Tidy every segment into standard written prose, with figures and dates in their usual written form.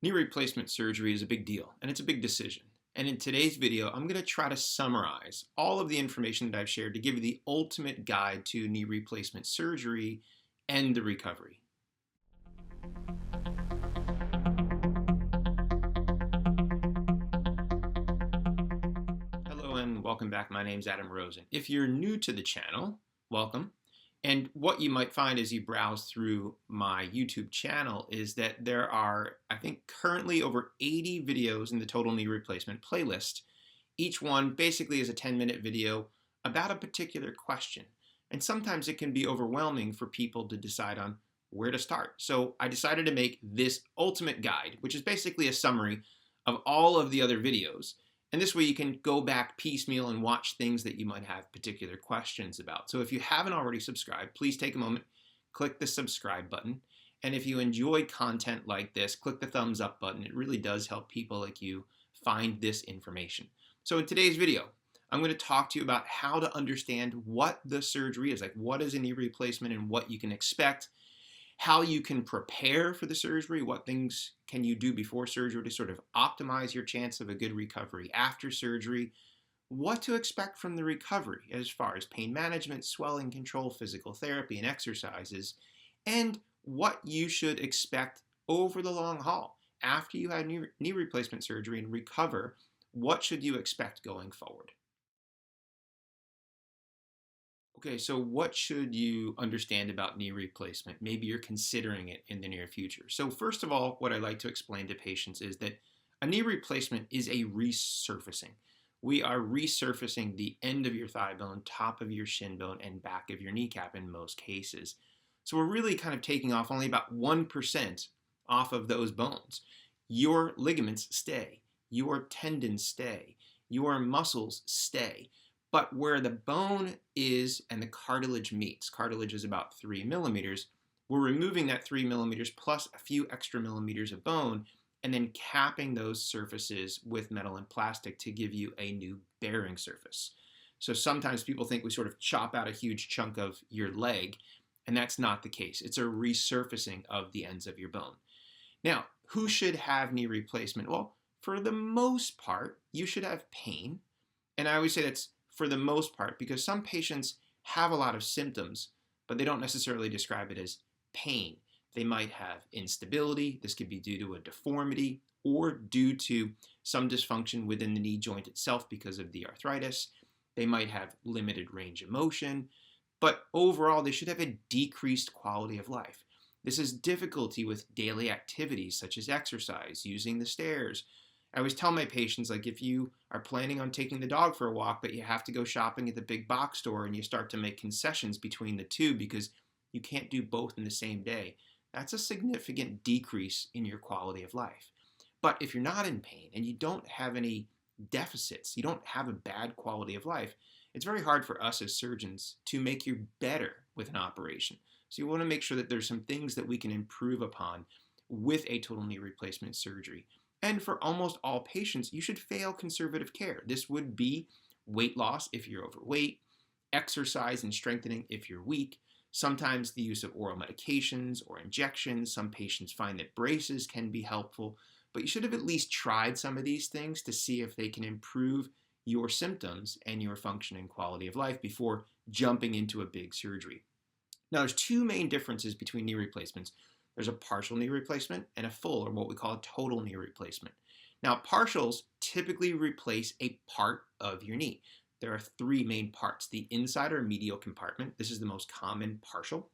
Knee replacement surgery is a big deal, and it's a big decision. And in today's video, I'm going to try to summarize all of the information that I've shared to give you the ultimate guide to knee replacement surgery and the recovery. Hello and welcome back. My name's Adam Rosen. If you're new to the channel, welcome. And what you might find as you browse through my YouTube channel is that there are, I think, currently over 80 videos in the total knee replacement playlist. Each one basically is a 10-minute video about a particular question. And sometimes it can be overwhelming for people to decide on where to start. So I decided to make this ultimate guide, which is basically a summary of all of the other videos. And this way you can go back piecemeal and watch things that you might have particular questions about. So if you haven't already subscribed, please take a moment, click the subscribe button. And if you enjoy content like this, click the thumbs up button. It really does help people like you find this information. So in today's video, I'm going to talk to you about how to understand what the surgery is, like what is a knee replacement and what you can expect, how you can prepare for the surgery, what things can you do before surgery to sort of optimize your chance of a good recovery after surgery, what to expect from the recovery as far as pain management, swelling control, physical therapy, and exercises, and what you should expect over the long haul. After you had knee replacement surgery and recover, what should you expect going forward? Okay, so what should you understand about knee replacement? Maybe you're considering it in the near future. So first of all, what I like to explain to patients is that a knee replacement is a resurfacing. We are resurfacing the end of your thigh bone, top of your shin bone, and back of your kneecap in most cases. So we're really kind of taking off only about 1% off of those bones. Your ligaments stay, your tendons stay, your muscles stay. But where the bone is and the cartilage meets, cartilage is about 3 millimeters, we're removing that 3 millimeters plus a few extra millimeters of bone and then capping those surfaces with metal and plastic to give you a new bearing surface. So sometimes people think we sort of chop out a huge chunk of your leg, and that's not the case. It's a resurfacing of the ends of your bone. Now, who should have knee replacement? Well, for the most part, you should have pain. And I always say that's for the most part, because some patients have a lot of symptoms, but they don't necessarily describe it as pain. They might have instability. This could be due to a deformity or due to some dysfunction within the knee joint itself because of the arthritis. They might have limited range of motion, but overall they should have a decreased quality of life. This is difficulty with daily activities such as exercise, using the stairs. I always tell my patients, like, if you are planning on taking the dog for a walk, but you have to go shopping at the big box store and you start to make concessions between the two because you can't do both in the same day, that's a significant decrease in your quality of life. But if you're not in pain and you don't have any deficits, you don't have a bad quality of life, it's very hard for us as surgeons to make you better with an operation. So you want to make sure that there's some things that we can improve upon with a total knee replacement surgery. And for almost all patients, you should fail conservative care. This would be weight loss if you're overweight, exercise and strengthening if you're weak, sometimes the use of oral medications or injections. Some patients find that braces can be helpful, but you should have at least tried some of these things to see if they can improve your symptoms and your function and quality of life before jumping into a big surgery. Now, there's two main differences between knee replacements. There's a partial knee replacement and a full, or what we call a total knee replacement. Now, partials typically replace a part of your knee. There are three main parts: the inside or medial compartment. This is the most common partial.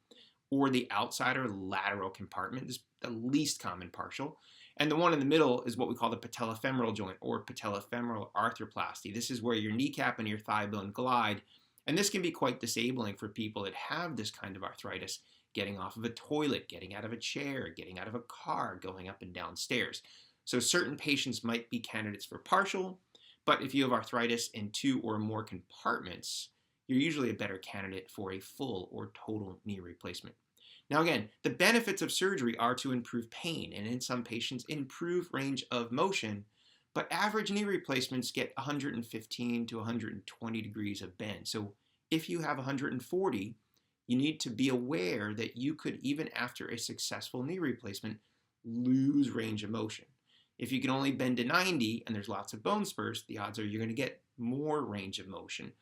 Or the outside or lateral compartment. This is the least common partial. And the one in the middle is what we call the patellofemoral joint or patellofemoral arthroplasty. This is where your kneecap and your thigh bone glide. And this can be quite disabling for people that have this kind of arthritis. Getting off of a toilet, getting out of a chair, getting out of a car, going up and down stairs. So certain patients might be candidates for partial, but if you have arthritis in 2 or more compartments, you're usually a better candidate for a full or total knee replacement. Now again, the benefits of surgery are to improve pain and in some patients improve range of motion, but average knee replacements get 115 to 120 degrees of bend. So if you have 140, you need to be aware that you could, even after a successful knee replacement, lose range of motion. If you can only bend to 90 and there's lots of bone spurs, the odds are you're going to get more range of motion.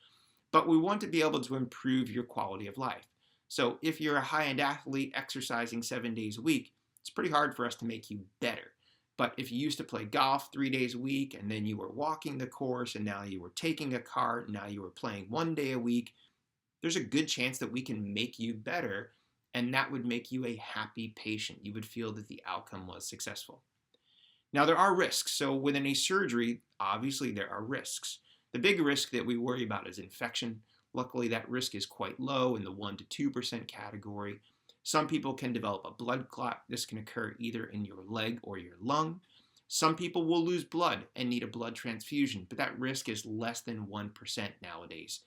But we want to be able to improve your quality of life. So if you're a high-end athlete exercising 7 days a week, it's pretty hard for us to make you better. But if you used to play golf 3 days a week and then you were walking the course and now you were taking a cart and now you were playing 1 day a week, there's a good chance that we can make you better, and that would make you a happy patient. You would feel that the outcome was successful. Now, there are risks. So with any surgery, obviously there are risks. The big risk that we worry about is infection. Luckily, that risk is quite low in the 1 to 2% category. Some people can develop a blood clot. This can occur either in your leg or your lung. Some people will lose blood and need a blood transfusion, but that risk is less than 1% nowadays.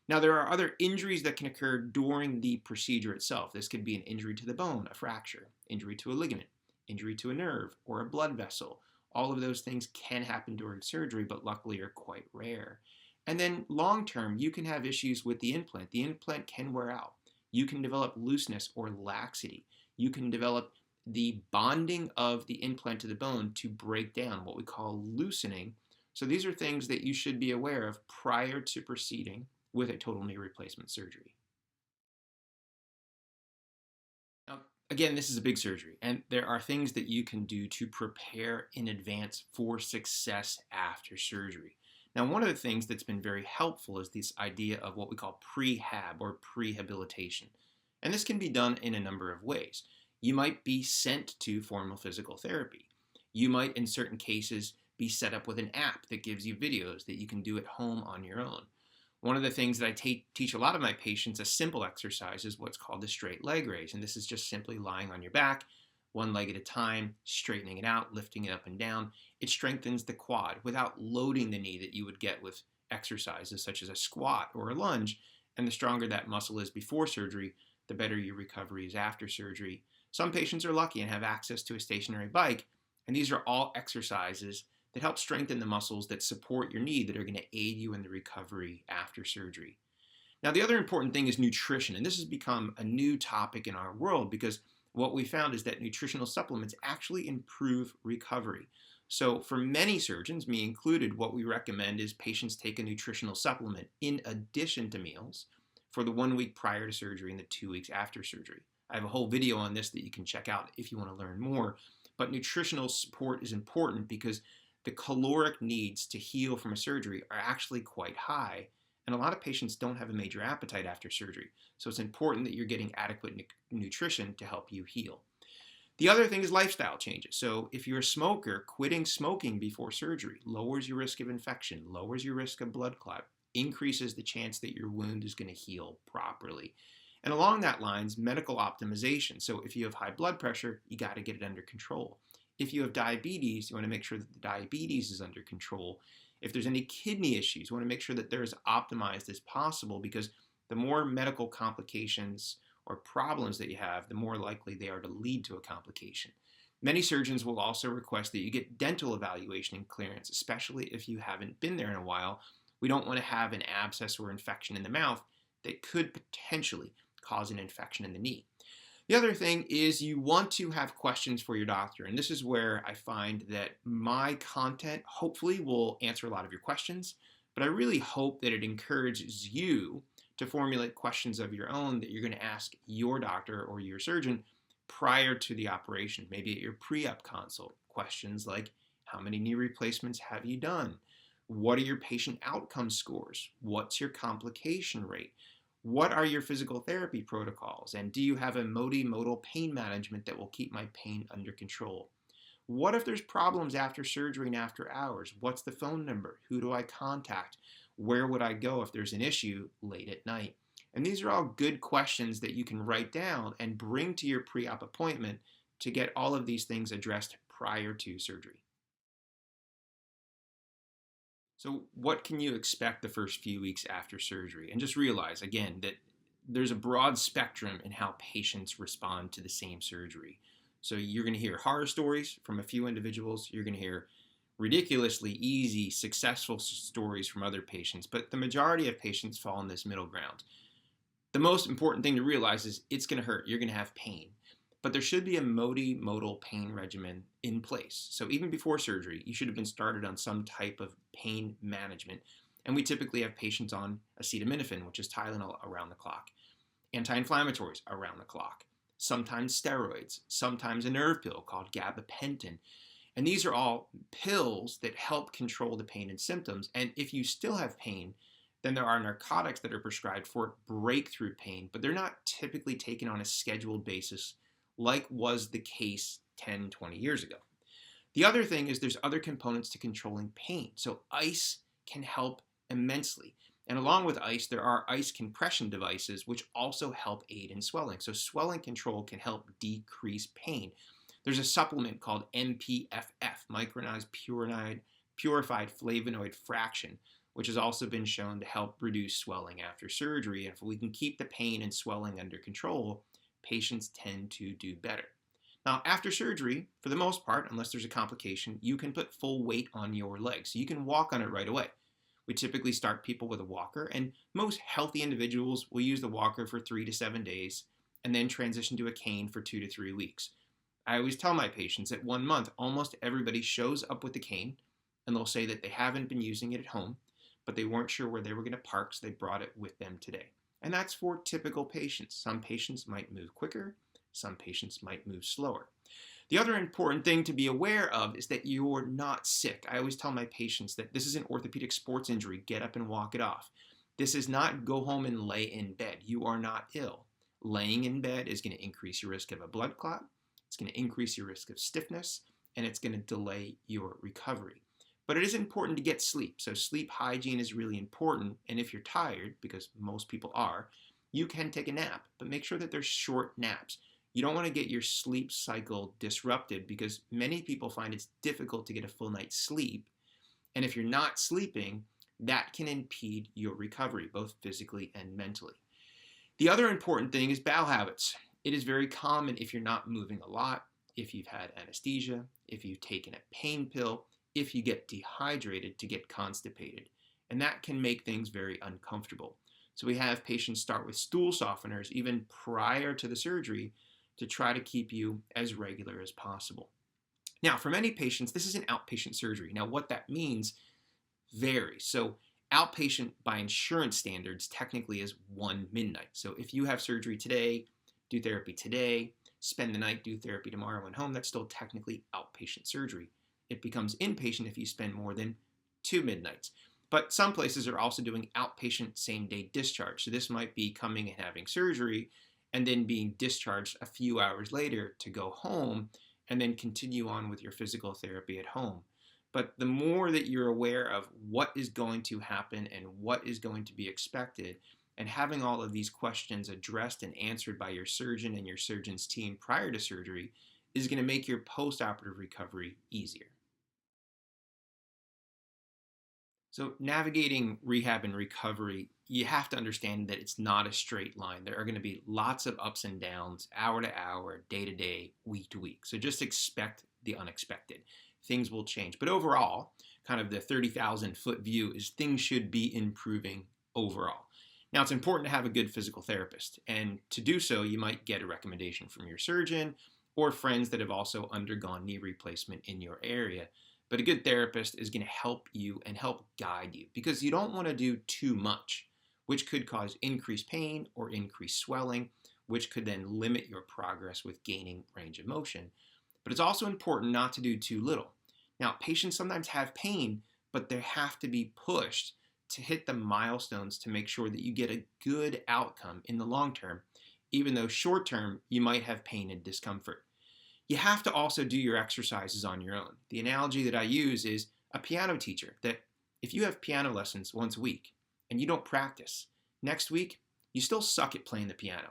Now, there are other injuries that can occur during the procedure itself. This could be an injury to the bone, a fracture, injury to a ligament, injury to a nerve, or a blood vessel. All of those things can happen during surgery, but luckily are quite rare. And then long term, you can have issues with the implant. The implant can wear out. You can develop looseness or laxity. You can develop the bonding of the implant to the bone to break down, what we call loosening. So these are things that you should be aware of prior to proceeding with a total knee replacement surgery. Now, again, this is a big surgery, and there are things that you can do to prepare in advance for success after surgery. Now, one of the things that's been very helpful is this idea of what we call pre-hab or prehabilitation. And this can be done in a number of ways. You might be sent to formal physical therapy. You might, in certain cases, be set up with an app that gives you videos that you can do at home on your own. One of the things that I teach a lot of my patients, a simple exercise, is what's called the straight leg raise. And this is just simply lying on your back, one leg at a time, straightening it out, lifting it up and down. It strengthens the quad without loading the knee that you would get with exercises such as a squat or a lunge. And the stronger that muscle is before surgery, the better your recovery is after surgery. Some patients are lucky and have access to a stationary bike, and these are all exercises that help strengthen the muscles that support your knee that are going to aid you in the recovery after surgery. Now, the other important thing is nutrition, and this has become a new topic in our world because what we found is that nutritional supplements actually improve recovery. So for many surgeons, me included, what we recommend is patients take a nutritional supplement in addition to meals for the 1 week prior to surgery and the 2 weeks after surgery. I have a whole video on this that you can check out if you want to learn more. But nutritional support is important because the caloric needs to heal from a surgery are actually quite high. And a lot of patients don't have a major appetite after surgery. So it's important that you're getting adequate nutrition to help you heal. The other thing is lifestyle changes. So if you're a smoker, quitting smoking before surgery lowers your risk of infection, lowers your risk of blood clot, increases the chance that your wound is going to heal properly. And along that lines, medical optimization. So if you have high blood pressure, you got to get it under control. If you have diabetes, you want to make sure that the diabetes is under control. If there's any kidney issues, you want to make sure that they're as optimized as possible because the more medical complications or problems that you have, the more likely they are to lead to a complication. Many surgeons will also request that you get dental evaluation and clearance, especially if you haven't been there in a while. We don't want to have an abscess or infection in the mouth that could potentially cause an infection in the knee. The other thing is you want to have questions for your doctor, and this is where I find that my content hopefully will answer a lot of your questions, but I really hope that it encourages you to formulate questions of your own that you're going to ask your doctor or your surgeon prior to the operation, maybe at your pre-op consult. Questions like, how many knee replacements have you done? What are your patient outcome scores? What's your complication rate? What are your physical therapy protocols? And do you have a multimodal pain management that will keep my pain under control? What if there's problems after surgery and after hours? What's the phone number? Who do I contact? Where would I go if there's an issue late at night? And these are all good questions that you can write down and bring to your pre-op appointment to get all of these things addressed prior to surgery. So what can you expect the first few weeks after surgery? And just realize, again, that there's a broad spectrum in how patients respond to the same surgery. So you're going to hear horror stories from a few individuals. You're going to hear ridiculously easy, successful stories from other patients. But the majority of patients fall in this middle ground. The most important thing to realize is it's going to hurt. You're going to have pain. but there should be a multimodal pain regimen in place. So even before surgery, you should have been started on some type of pain management. And we typically have patients on acetaminophen, which is Tylenol, around the clock, anti-inflammatories around the clock, sometimes steroids, sometimes a nerve pill called gabapentin. And these are all pills that help control the pain and symptoms. And if you still have pain, then there are narcotics that are prescribed for breakthrough pain, but they're not typically taken on a scheduled basis like was the case 10, 20 years ago. The other thing is there's other components to controlling pain. So ice can help immensely. And along with ice, there are ice compression devices which also help aid in swelling. So swelling control can help decrease pain. There's a supplement called MPFF, micronized purified flavonoid fraction, which has also been shown to help reduce swelling after surgery. And if we can keep the pain and swelling under control, patients tend to do better. Now, after surgery, for the most part, unless there's a complication, you can put full weight on your leg, so you can walk on it right away. We typically start people with a walker, and most healthy individuals will use the walker for 3 to 7 days and then transition to a cane for 2 to 3 weeks. I always tell my patients at 1 month, almost everybody shows up with the cane, and they'll say that they haven't been using it at home, but they weren't sure where they were going to park, so they brought it with them today. And that's for typical patients. Some patients might move quicker, some patients might move slower. The other important thing to be aware of is that you're not sick. I always tell my patients that this is an orthopedic sports injury. Get up and walk it off. This is not go home and lay in bed. You are not ill. Laying in bed is going to increase your risk of a blood clot. It's going to increase your risk of stiffness, and it's going to delay your recovery. But it is important to get sleep. So sleep hygiene is really important. And if you're tired, because most people are, you can take a nap, but make sure that they're short naps. You don't want to get your sleep cycle disrupted because many people find it's difficult to get a full night's sleep. And if you're not sleeping, that can impede your recovery, both physically and mentally. The other important thing is bowel habits. It is very common if you're not moving a lot, if you've had anesthesia, if you've taken a pain pill, if you get dehydrated, to get constipated. And that can make things very uncomfortable. So we have patients start with stool softeners even prior to the surgery to try to keep you as regular as possible. Now, for many patients, this is an outpatient surgery. Now, what that means varies. So outpatient by insurance standards technically is 1 midnight. So if you have surgery today, do therapy today, spend the night, do therapy tomorrow and home, that's still technically outpatient surgery. It becomes inpatient if you spend more than 2 midnights. But some places are also doing outpatient same-day discharge. So this might be coming and having surgery and then being discharged a few hours later to go home and then continue on with your physical therapy at home. But the more that you're aware of what is going to happen and what is going to be expected, and having all of these questions addressed and answered by your surgeon and your surgeon's team prior to surgery is going to make your post-operative recovery easier. So navigating rehab and recovery, you have to understand that it's not a straight line. There are going to be lots of ups and downs, hour to hour, day to day, week to week. So just expect the unexpected. Things will change. But overall, kind of the 30,000-foot view is things should be improving overall. Now, it's important to have a good physical therapist. And to do so, you might get a recommendation from your surgeon or friends that have also undergone knee replacement in your area. But a good therapist is going to help you and help guide you because you don't want to do too much, which could cause increased pain or increased swelling, which could then limit your progress with gaining range of motion. But it's also important not to do too little. Now, patients sometimes have pain, but they have to be pushed to hit the milestones to make sure that you get a good outcome in the long term, even though short term you might have pain and discomfort. You have to also do your exercises on your own. The analogy that I use is a piano teacher, that if you have piano lessons once a week and you don't practice, next week you still suck at playing the piano.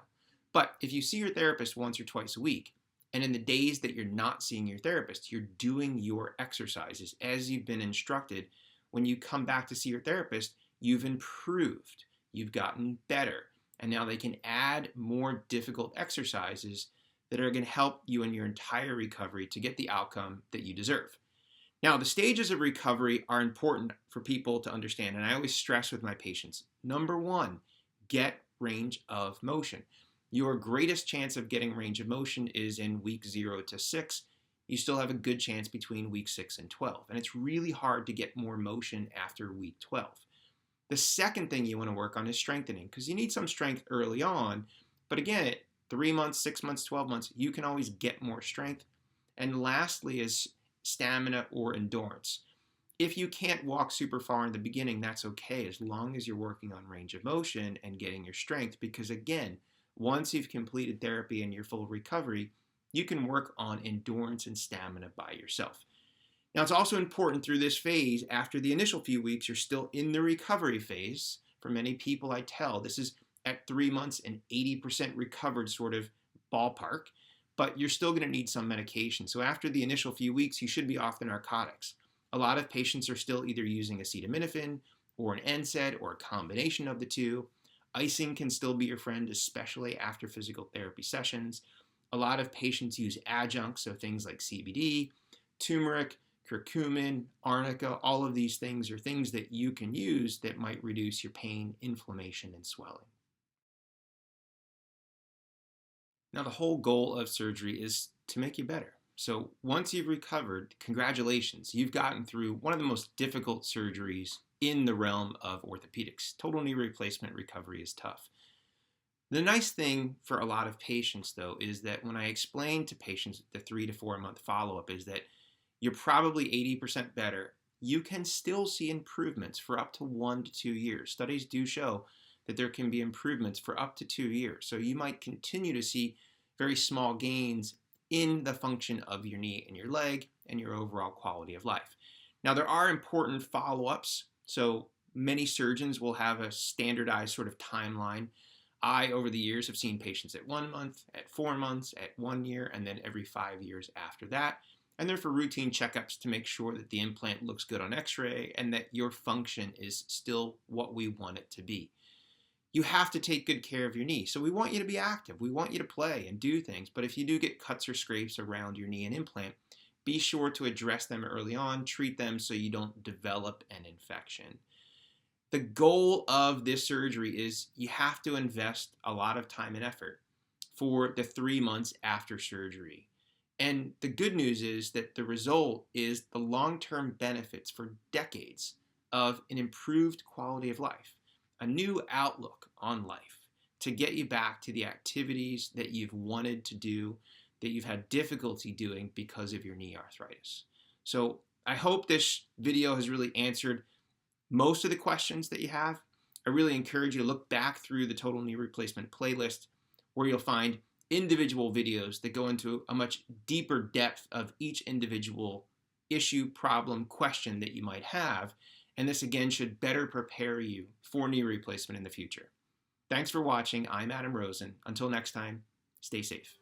But if you see your therapist once or twice a week, and in the days that you're not seeing your therapist, you're doing your exercises as you've been instructed, when you come back to see your therapist, you've improved, you've gotten better, and now they can add more difficult exercises that are going to help you in your entire recovery to get the outcome that you deserve. Now, the stages of recovery are important for people to understand, and I always stress with my patients. Number 1, get range of motion. Your greatest chance of getting range of motion is in week 0 to 6. You still have a good chance between week 6 and 12. And it's really hard to get more motion after week 12. The second thing you want to work on is strengthening, because you need some strength early on. But again, at 3 months, 6 months, 12 months, you can always get more strength. And lastly is stamina or endurance. If you can't walk super far in the beginning, that's okay, as long as you're working on range of motion and getting your strength, because again, once you've completed therapy and your full recovery, you can work on endurance and stamina by yourself. Now, it's also important through this phase, after the initial few weeks, you're still in the recovery phase. For many people, I tell, this is at 3 months an 80% recovered sort of ballpark, but you're still going to need some medication. So after the initial few weeks, you should be off the narcotics. A lot of patients are still either using acetaminophen or an NSAID or a combination of the two. Icing can still be your friend, especially after physical therapy sessions. A lot of patients use adjuncts, so things like CBD, turmeric, curcumin, arnica. All of these things are things that you can use that might reduce your pain, inflammation, and swelling. Now, the whole goal of surgery is to make you better. So once you've recovered, congratulations, you've gotten through one of the most difficult surgeries in the realm of orthopedics. Total knee replacement recovery is tough. The nice thing for a lot of patients, though, is that when I explain to patients the 3 to 4 month follow-up is that you're probably 80% better, you can still see improvements for up to 1 to 2 years. Studies do show that there can be improvements for up to 2 years. So you might continue to see very small gains in the function of your knee and your leg and your overall quality of life. Now, there are important follow-ups. So many surgeons will have a standardized sort of timeline. I, over the years, have seen patients at 1 month, at 4 months, at 1 year, and then every 5 years after that. And they're for routine checkups to make sure that the implant looks good on x-ray and that your function is still what we want it to be. You have to take good care of your knee. So we want you to be active. We want you to play and do things. But if you do get cuts or scrapes around your knee and implant, be sure to address them early on, treat them so you don't develop an infection. The goal of this surgery is you have to invest a lot of time and effort for the 3 months after surgery. And the good news is that the result is the long-term benefits for decades of an improved quality of life, a new outlook on life to get you back to the activities that you've wanted to do, that you've had difficulty doing because of your knee arthritis. So I hope this video has really answered most of the questions that you have. I really encourage you to look back through the Total Knee Replacement playlist, where you'll find individual videos that go into a much deeper depth of each individual issue, problem, question that you might have. And this, again, should better prepare you for knee replacement in the future. Thanks for watching. I'm Adam Rosen. Until next time, stay safe.